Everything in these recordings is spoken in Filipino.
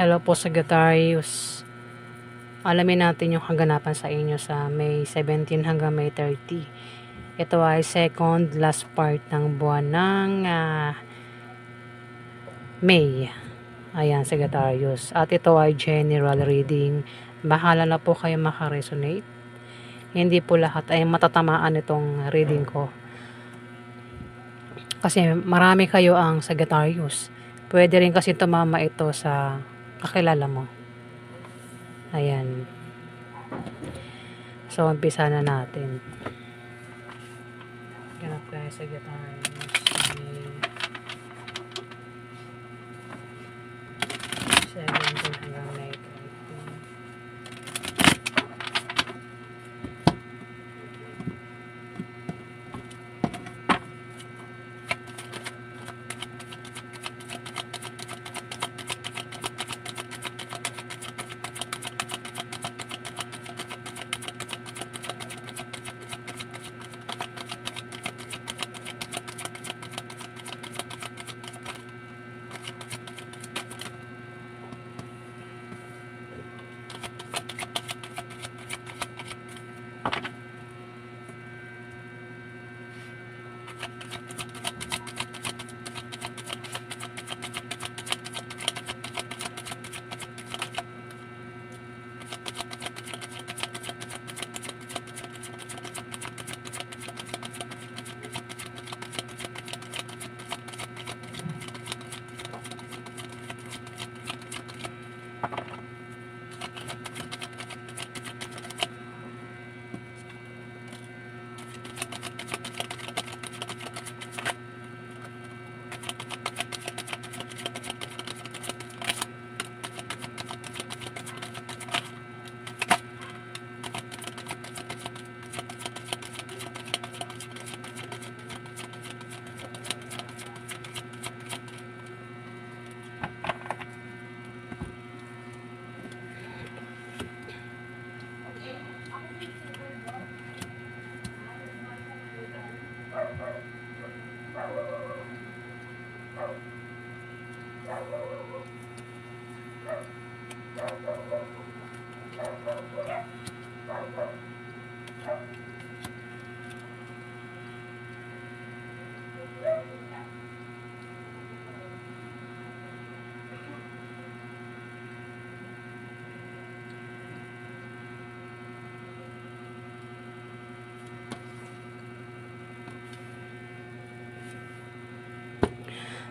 Hello po, Sagittarius. Alamin natin yung kaganapan sa inyo sa May 17 hanggang May 30. Ito ay second last part ng buwan ng May. Ayan, Sagittarius. At ito ay general reading. Bahala na po kayo makaresonate. Hindi po lahat ay matatamaan itong reading ko. Kasi marami kayo ang Sagittarius. Pwede rin kasi tumama ito sa kakilala mo. Ayan. So, umpisa na natin. Ganap tayo sa Sagittarius. May 17 hanggang May 30.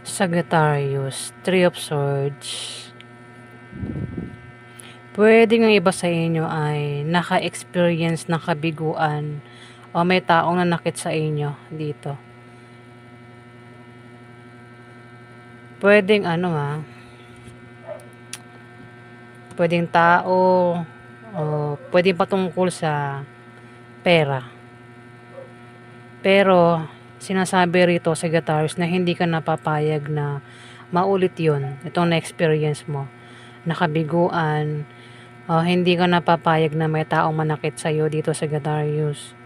Sagittarius, Three of Swords. Pwede ng iba sa inyo ay naka-experience ng kabiguan o may taong nanakit sa inyo dito. Pwedeng pwedeng tao o pwedeng patungkol sa pera. Pero sinasabi rito, Sagittarius, na hindi ka napapayag na maulit yun, itong na-experience mo. Nakabiguan, hindi ka napapayag na may taong manakit sa'yo dito, Sagittarius.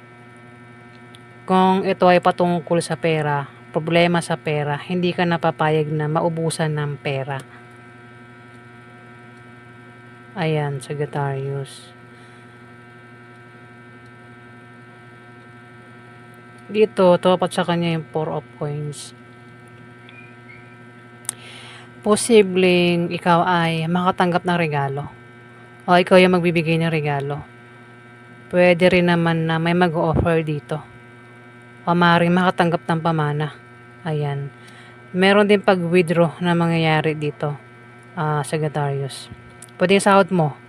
Kung ito ay patungkol sa pera, problema sa pera, hindi ka napapayag na maubusan ng pera. Ayan, Sagittarius. Dito, tumapat sa kanya yung 4 of coins. Posibleng ikaw ay makatanggap ng regalo. O ikaw yung magbibigay ng regalo. Pwede rin naman na may mag-offer dito. O maaaring makatanggap ng pamana. Ayan. Meron din pag-withdraw na mangyayari dito, Sagittarius. Pwede yung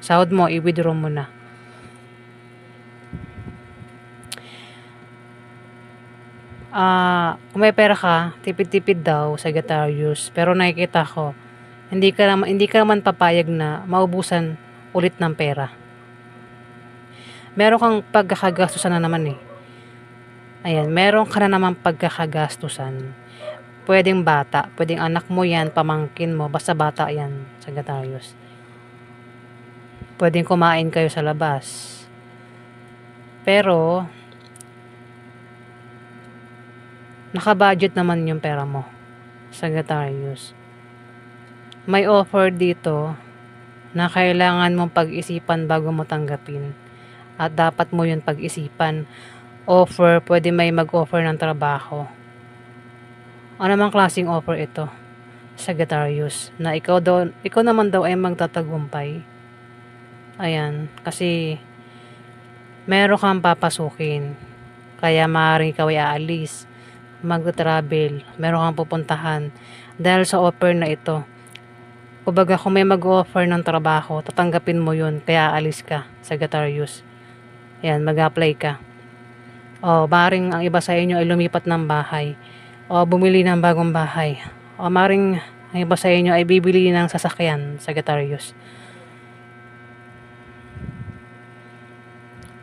sahod mo, i-withdraw mo na. Kung may pera ka, tipid-tipid daw, Sagittarius. Pero nakikita ko, hindi ka naman papayag na maubusan ulit ng pera. Meron kang pagkakagastusan na naman eh. Ayan, meron ka na naman pagkakagastusan. Pwedeng bata, pwedeng anak mo yan, pamangkin mo, basta bata yan, Sagittarius. Pwedeng kumain kayo sa labas. Pero, naka-budget naman yung pera mo, Sagittarius. May offer dito na kailangan mong pag-isipan bago mo tanggapin. At dapat mo yun pag-isipan. Offer, pwede may mag-offer ng trabaho. Ano namang klaseng offer ito? Sagittarius, na ikaw naman daw ay magtatagumpay. Ayan, kasi meron kang papasukin. Kaya maaaring ikaw ay aalis, mag-travel, meron kang pupuntahan. Dahil sa offer na ito, kumbaga kung may mag-offer ng trabaho, tatanggapin mo yun, kaya aalis ka, Sagittarius. Ayan, mag-apply ka. O, maaaring ang iba sa inyo ay lumipat ng bahay. O, bumili ng bagong bahay. O, maaaring ang iba sa inyo ay bibili ng sasakyan, Sagittarius.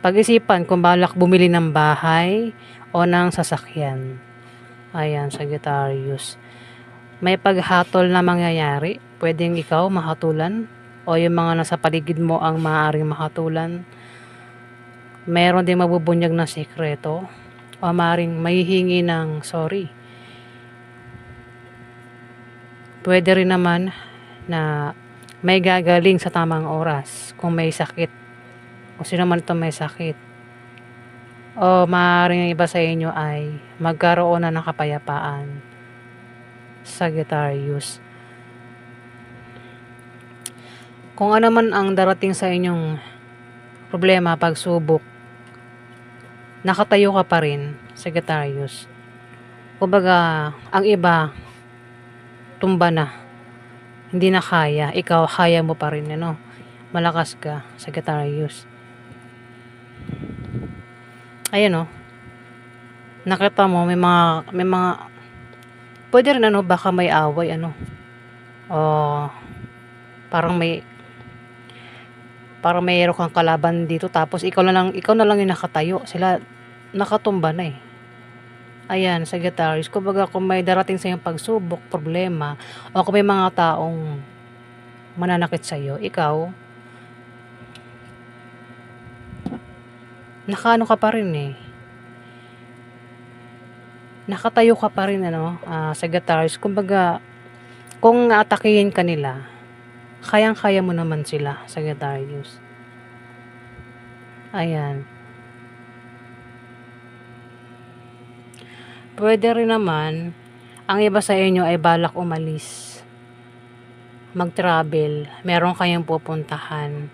Pag-isipan kung balak bumili ng bahay o ng sasakyan. Ayan, Sagittarius. May paghatol na mangyayari. Pwedeng ikaw mahatulan o yung mga nasa paligid mo ang maaaring mahatulan. Meron din mabubunyag na sekreto o maaaring mahihingi ng sorry. Pwede rin naman na may gagaling sa tamang oras kung may sakit. O sino man ito may sakit. O maaaring iba sa inyo ay magkaroon na ng kapayapaan. Sagittarius. Kung ano man ang darating sa inyong problema, pagsubok, nakatayo ka pa rin, Sagittarius. Kumbaga, ang iba, tumba na. Hindi na kaya. Ikaw, kaya mo pa rin, ano? Malakas ka, Sagittarius. Ayan, nakita mo, may mga, pwede rin, baka may away, o, parang mayroon kang kalaban dito, tapos ikaw na lang yung nakatayo. Sila, nakatumba na eh. Ayan, Sagittarius, kumbaga kung may darating sa iyong pagsubok, problema, o kung may mga taong mananakit sa iyo, ikaw, nakaano ka pa rin eh. Nakatayo ka pa rin, Sagittarius. Kumbaga, kung aatakihin ka nila, kayang-kaya mo naman sila, Sagittarius. Ayan. Pwede rin naman, ang iba sa inyo ay balak umalis, mag-travel, meron kayong pupuntahan.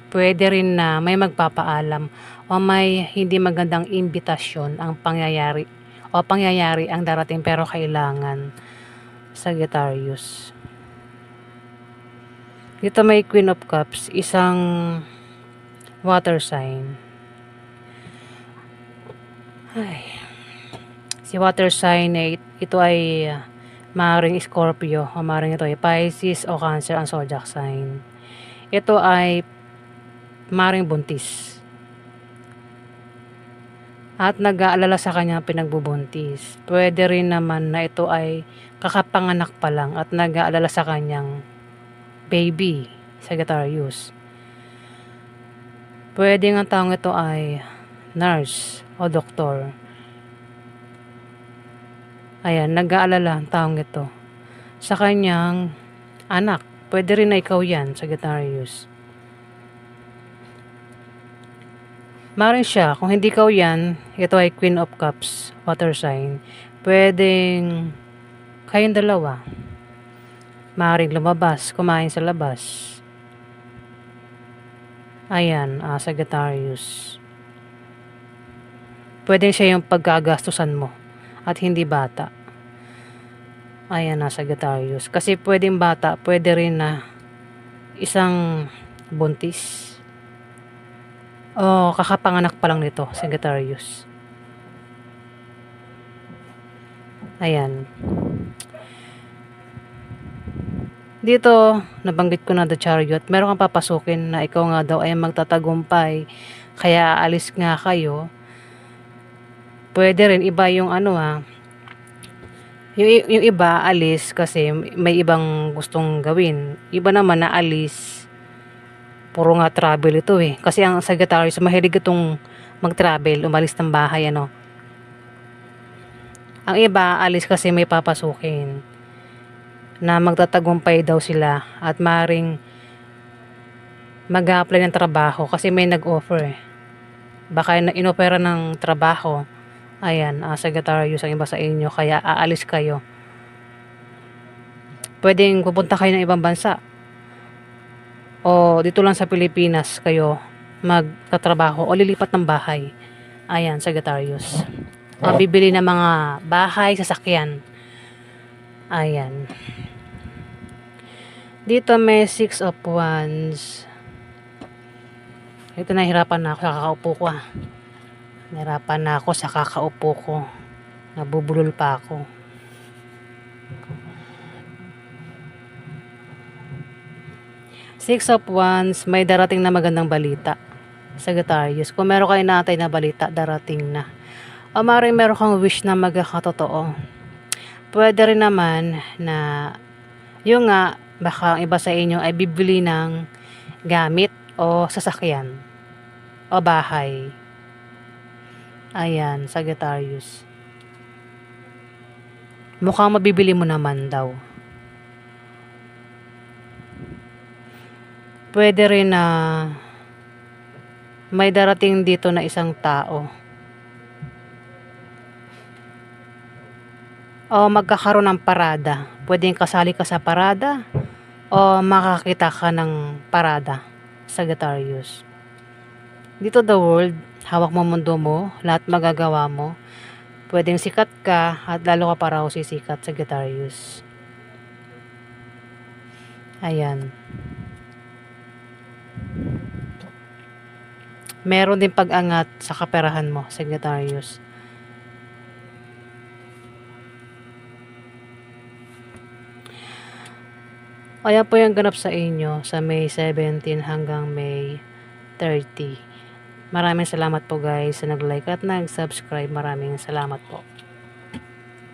Pwede rin na may magpapaalam o may hindi magandang imbitasyon ang pangyayari ang darating pero kailangan, Sagittarius. Dito may Queen of Cups, isang water sign. Ay. Si water sign ito ay maaaring Scorpio o maaaring ito ay Pisces o Cancer ang zodiac sign. Ito ay maring buntis. At nag-aalala sa kanyang pinagbubuntis. Pwede rin naman na ito ay kakapanganak pa lang at nag-aalala sa kanyang baby, Sagittarius. Pwede nga taong ito ay nurse o doktor. Ayan, nag-aalala ang taong ito sa kanyang anak. Pwede rin na ikaw yan, Sagittarius. Maaaring siya, kung hindi ikaw yan, ito ay Queen of Cups, water sign. Pwedeng kayong dalawa. Maaaring lumabas, kumain sa labas. Ayan, Sagittarius. Pwedeng siya yung pagkagastusan mo at hindi bata. Ayan, Sagittarius. Kasi pwedeng bata, pwede rin na isang buntis. O kakapanganak pa lang nito, Sagittarius. Ayan. Dito, nabanggit ko na the Chariot. Meron kang papasukin na ikaw nga daw ay magtatagumpay. Kaya alis nga kayo. Pwede rin iba yung yung iba alis kasi may ibang gustong gawin. Iba naman na alis, puro nga travel ito eh. Kasi ang Sagittarius, mahilig itong mag-travel, umalis ng bahay, Ang iba, alis kasi may papasukin. na magtatagumpay daw sila at maring mag-a-apply ng trabaho kasi may nag-offer eh. Baka inopera ng trabaho. Ayan, Sagittarius ang iba sa inyo kaya aalis kayo. Pwedeng pupunta kayo ng ibang bansa o dito lang sa Pilipinas kayo magtatrabaho o lilipat ng bahay. Ayan, Sagittarius. Bibili ng mga bahay, sasakyan. Ayan. Dito may 6 of Wands. Ito, nahihirapan na ako sa kakaupo ko. Nahirapan na ako sa kakaupo ko. Nabubulol pa ako. Six of Wands, may darating na magandang balita. Sagittarius, kung meron kayo natin na balita, darating na. O maaaring meron kang wish na magkakatotoo. Pwede rin naman na yung nga, baka ang iba sa inyo ay bibili ng gamit o sasakyan o bahay. Ayan, Sagittarius. Mukhang mabibili mo naman daw. Pwede rin na may darating dito na isang tao. O magkakaroon ng parada. Pwedeng kasali ka sa parada o makakita ka ng parada, Sagittarius. Dito the world, hawak mo mundo mo, lahat magagawa mo. Pwedeng sikat ka at lalo ka pa raw sisikat, Sagittarius. Ayan. Meron din pag-angat sa kaperahan mo, Sagittarius. Ayan po yung ganap sa inyo sa May 17 hanggang May 30. Maraming salamat po guys sa nag-like at nag-subscribe. Maraming salamat po.